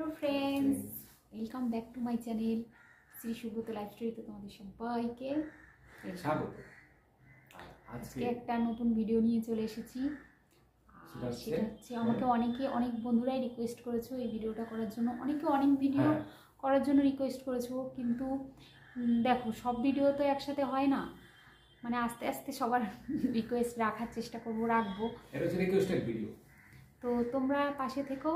Hello friends, welcome back to my channel Shri Subrata life স্টোরিতে তোমাদের সবাইকে স্বাগত। আজকে একটা নতুন ভিডিও নিয়ে চলে এসেছি। সেটা হচ্ছে আমাকে অনেক বন্ধুরাই রিকোয়েস্ট করেছো এই ভিডিওটা করার জন্য, অনেকে অনেক ভিডিও করার জন্য রিকোয়েস্ট করেছো, কিন্তু দেখো সব ভিডিও তো একসাথে হয় না, মানে আস্তে আস্তে সবার রিকোয়েস্ট রাখার চেষ্টা রাখবো। এটা হচ্ছে রিকোয়েস্টেড ভিডিও, তো তোমরা পাশে থেকো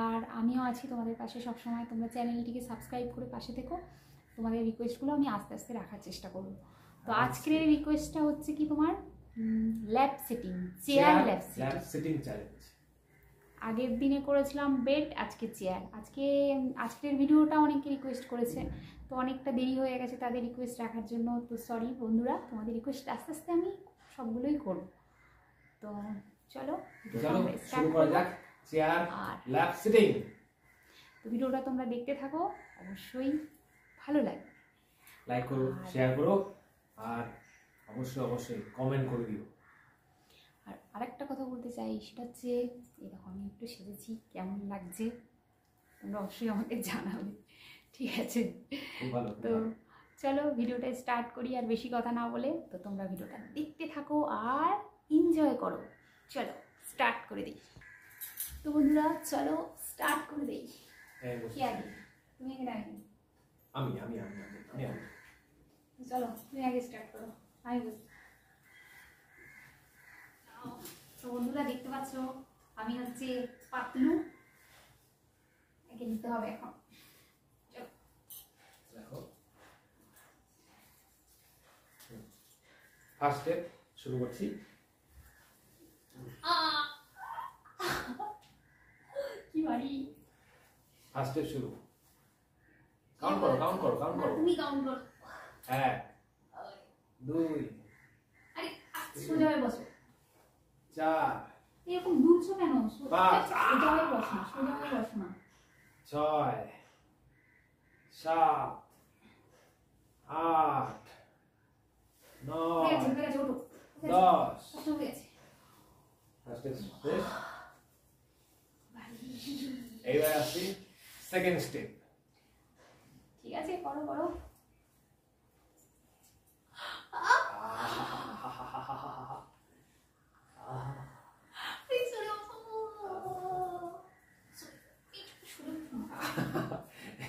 আর আমিও আছি তোমাদের পাশে সবসময়। তোমরা চ্যানেলটিকে সাবস্ক্রাইব করে পাশে থেকো, তোমাদের রিকোয়েস্টগুলো আমি আস্তে আস্তে রাখার চেষ্টা করব। তো আজকের রিকোয়েস্টটা হচ্ছে কি তোমার lab setting, chair lab setting challenge. আগের দিনে করেছিলাম বেড, আজকে চেয়ার। আজকের ভিডিওটা অনেকে রিকোয়েস্ট করেছে, তো অনেকটা দেরি হয়ে গেছে তাদের রিকোয়েস্ট রাখার জন্য। তো সরি বন্ধুরা, তোমাদের রিকোয়েস্ট আস্তে আস্তে আমি সবগুলোই করব। তো চলো শুরু করা যাক। Chair lab setting. তো ভিডিওটা তোমরা দেখতে থাকো, অবশ্যই ভালো লাগবে। লাইক করো, শেয়ার করো আর অবশ্যই কমেন্ট করে দিও। আর আরেকটা কথা বলতে চাই, সেটা হচ্ছে এই দেখো আমি একটু সেজেছি, কেমন লাগছে তোমরা অবশ্যই আমাকে জানাবে, ঠিক আছে? তো চলো ভিডিওটা স্টার্ট করি, আর বেশি কথা না বলে। তো তোমরা ভিডিওটা দেখতে থাকো আর এনজয় করো। চলো স্টার্ট করে দিই। তো বন্ধুরা চলো স্টার্ট করে দিই। কি আগে তুমি আগে? আমি চলো তুমি আগে স্টার্ট করো, আমি বলি। তো বন্ধুরা দেখতে পাচ্ছ আমি হচ্ছে পাতলু, একে নিতে হবে এখন। দেখো ফার্স্ট স্টেপ শুরু করছি। কি বাড়ি? ফার্স্ট স্টেপ শুরু। কাউন্ট করো তুমি কাউন্ট করো। 1 2 আরে সোজা হয়ে বসো। 4 এরকম দুলছো কেন? সোজা হয়ে বসো না, 6 7 8 9 10। ফার্স্ট স্টেপ শেষ। এইবার আসি সেকেন্ড স্টেপ। ঠিক আছে, করো।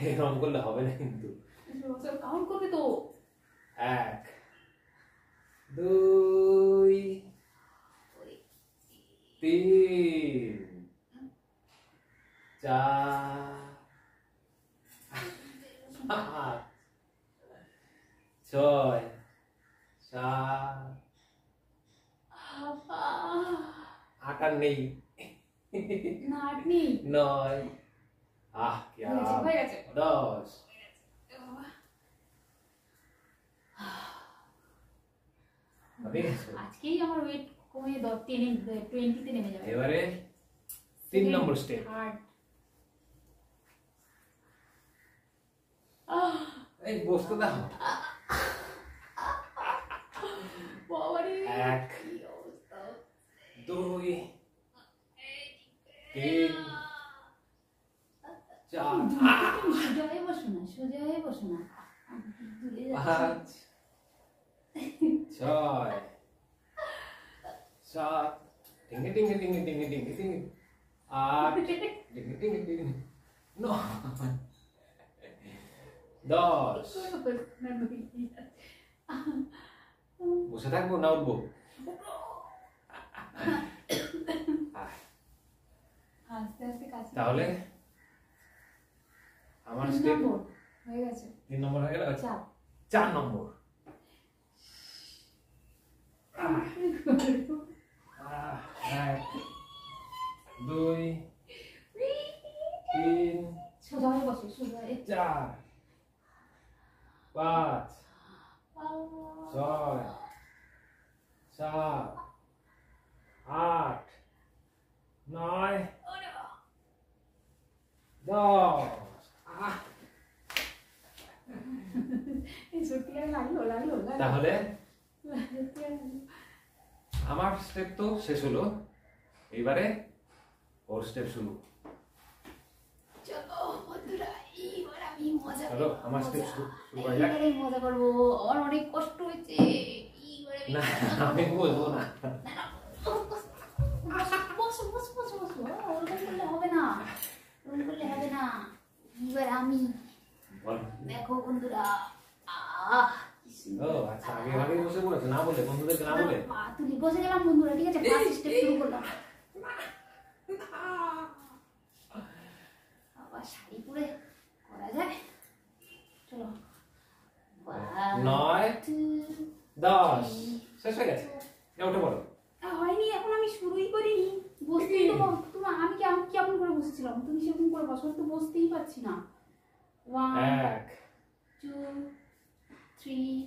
এরকম করলে হবে না কিন্তু। কাউন্ট করবে তো। 1 2 3 4 5 6 7 8 আর নেই না, আট নেই। 9 কি হয়ে গেছে 10। আজকেই আমার ওয়েট কমে 20-তে নেমে যাবে। এবারে 3 নম্বর স্টেপ। এই বসতে দাও। 1 2 3 4 সোজা হয়ে বসো না 5 6 7 টিং 8 টিং 9 10। বসে থাকবো না উঠবো? তাহলে আমার স্টেপ হয়ে গেছে। 3 নম্বর হয়ে গেল। 4 নম্বর। 1 2 3 সোজা হয়ে বসো, 4 5 6 7 8 9 10। তাহলে আমার স্টেপ তো শেষ হলো, এবারে ওর স্টেপ শুরু। চলো চলো আমার স্টেপ শুরু করা যাক। এইবারে মজা করবো, আমার অনেক কষ্ট হয়েছে। না আমি বলবো না। বসো বসো বসো বসো, ওরকম করলে হবে না, ওরকম করলে হবে না। এবার আমি দেখো বন্ধুরা, ও আচ্ছা, আগে বসে পড়েছে, না বলে বন্ধুদেরকে না বলে পা তুলি বসে গেলাম বন্ধুরা, ঠিক আছে? ফার্স্ট স্টেপ শুরু করলাম। আবার শাড়ি পরে করা যায়, চলো। 9 10 শেষ হয়ে গেছে, উঠে পড়ো। হয়নি, এখন আমি শুরুই করিনি। বসতেই তো তুমি, আমি কেমন করে বসেছিলাম, তুমি সেরকম করে বসো, তো বসতেই পারছি না। 1 2 3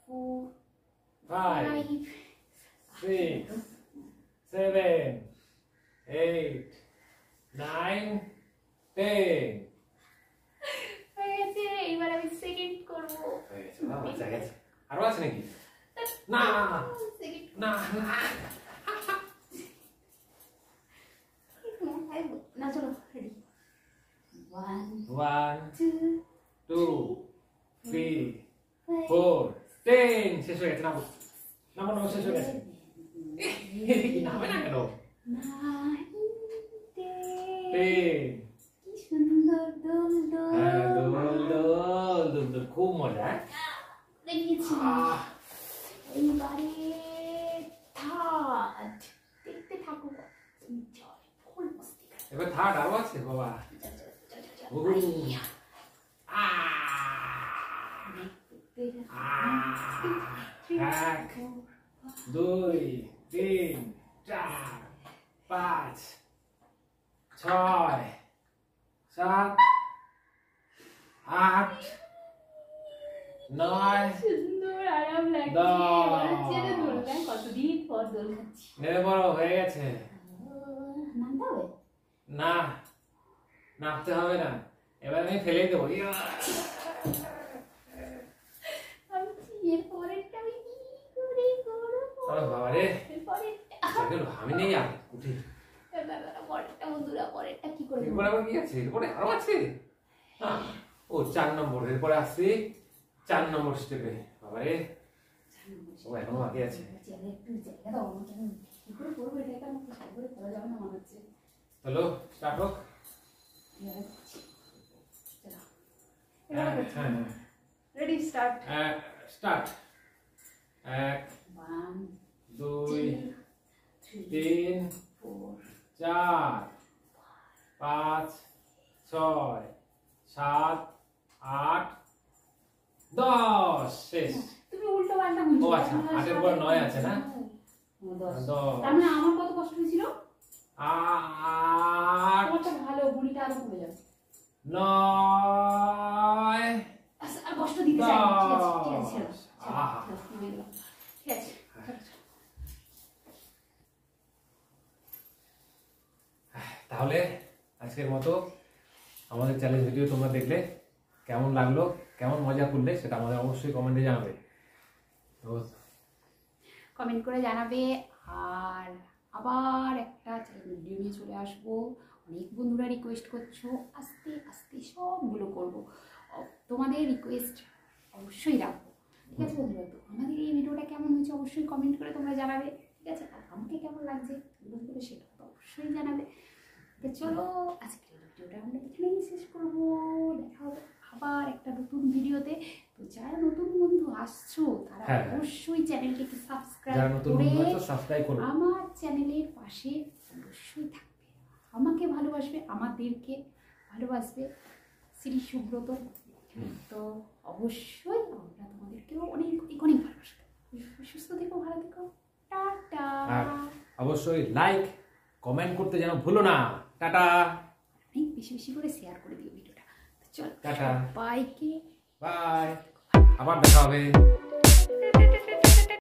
4 5 5 6 7 8 9 10 হয়ে গেছে। এবার আমি সেকেন্ড করবো। হয়ে গেছে, আচ্ছা গেছে। আরো আছে নাকি? না সেকেন্ড না না না, চলো রেডি। 1 1 2 2 3 4 10 শেষ হয়ে গেছে। নামো নামো নামো, শেষ হয়ে গেছে। কি নামে না কেন? 10 কি সুন্দর দোল হ্যাঁ, দোল দোল দোল দোল দোল, খুব মজা। হ্যাঁ? লেগেছি। আহ, এইবারে থার্ড, দেখতে থাকো। এনজয়, ফুল মস্তি করো। এবার থার্ড আরো আছে বাবা। চল, চল, চল, চল, চল। ওহ। আইয়া। দেখতে এক 2 3 4 5 6 7 8 9 সুন্দর আরাম লাগছে। দশ। মনে হচ্ছে যেন দোলনায় কতদিন পর দোল খাচ্ছি। নেমে পড়ো, হয়ে গেছে। নামতে হবে? না, নামতে হবে না, এবার আমি ফেলেই দেবো। ইয়া! আমি এর পরেরটা আমি কি করে করবো? আরে বাবা রে, এর পরেরটা আমি নেই আর উঠি। পরেরটা বন্ধুরা, পরেরটা কি করে এরপরে আবার কি আছে? এরপরে আরো আছে। ও 4 নম্বর, এরপরে আসছি 4 নম্বর স্টেপে। বাবা রে, ও এখনো বাকি আছে। একটু জায়গা দাও আমাকে, আমি কি করে করবো এটা? আমাকে সব করে করা যাবে না মনে হচ্ছে। চলো স্টার্ট হোক। এবারে করছি। চলো, এবারে করছি। হ্যাঁ রেডি, স্টার্ট। স্টার্ট। 1 1 2 2 3 4 4 5 6 7 8 10 শেষ। তুমি উল্টো পাল্টা বলছো। ও আচ্ছা, 8 এর পর 9 আছে না? 10। 10 তার মানে আমার কত কষ্ট হয়েছিল? 8 তোমারটা ভালো, গুণিটা আরো কমে যাবে। 9 আচ্ছা, আর কষ্ট দিতে চাই না। ঠিক আছে, ঠিক আছে, ছেড়ে দাও, আহা। ছেড়ে দাও, কমে গেলাম। ঠিক আছে, চলো, চলো। তাহলে আজকের মতো আমাদের চ্যালেঞ্জ ভিডিও তোমরা দেখলে, কেমন লাগলো, কেমন মজা করলে, সেটা আমাদের অবশ্যই কমেন্টে জানাবে। তো কমেন্ট করে জানাবে। আর আবার একটা চ্যালেঞ্জ ভিডিও নিয়ে চলে আসবো। অনেক বন্ধুরা রিকোয়েস্ট করছো, আস্তে আস্তে সবগুলো করবো। তোমাদের রিকোয়েস্ট অবশ্যই রাখবো, ঠিক আছে বন্ধুরা? তো আমাদের এই ভিডিওটা কেমন হয়েছে অবশ্যই কমেন্ট করে তোমরা জানাবে, ঠিক আছে? আর আমাকে কেমন লাগছে বন্ধুরা সেটা তো অবশ্যই জানাবে। তো চলো, আজকের ভিডিওটা আমরা এখানেই শেষ করবো। দেখা হবে আবার একটা নতুন ভিডিওতে। তো যারা নতুন বন্ধু আসছো তারা হ্যাঁ। অবশ্যই চ্যানেলটিকে যারা সাবস্ক্রাইব নতুন করে বন্ধু আছো সাবস্ক্রাইব করো। আমার চ্যানেলের পাশে অবশ্যই থাকবে, আমাকে ভালোবাসবে, আমাদেরকে ভালোবাসবে। শ্রী সুব্রত। তো অবশ্যই আমরা তোমাদেরকেও অনেক অনেক অনেক ভালোবাসবো। সুস্থ থেকো, ভালো থেকো, টাটা। আর অবশ্যই লাইক কমেন্ট করতে যেন ভুলো না। টাটা। অনেক বেশি বেশি করে শেয়ার করে দিও ভিডিওটা। তো চল, টাটা। সবাইকে বাই, আবার দেখা হবে।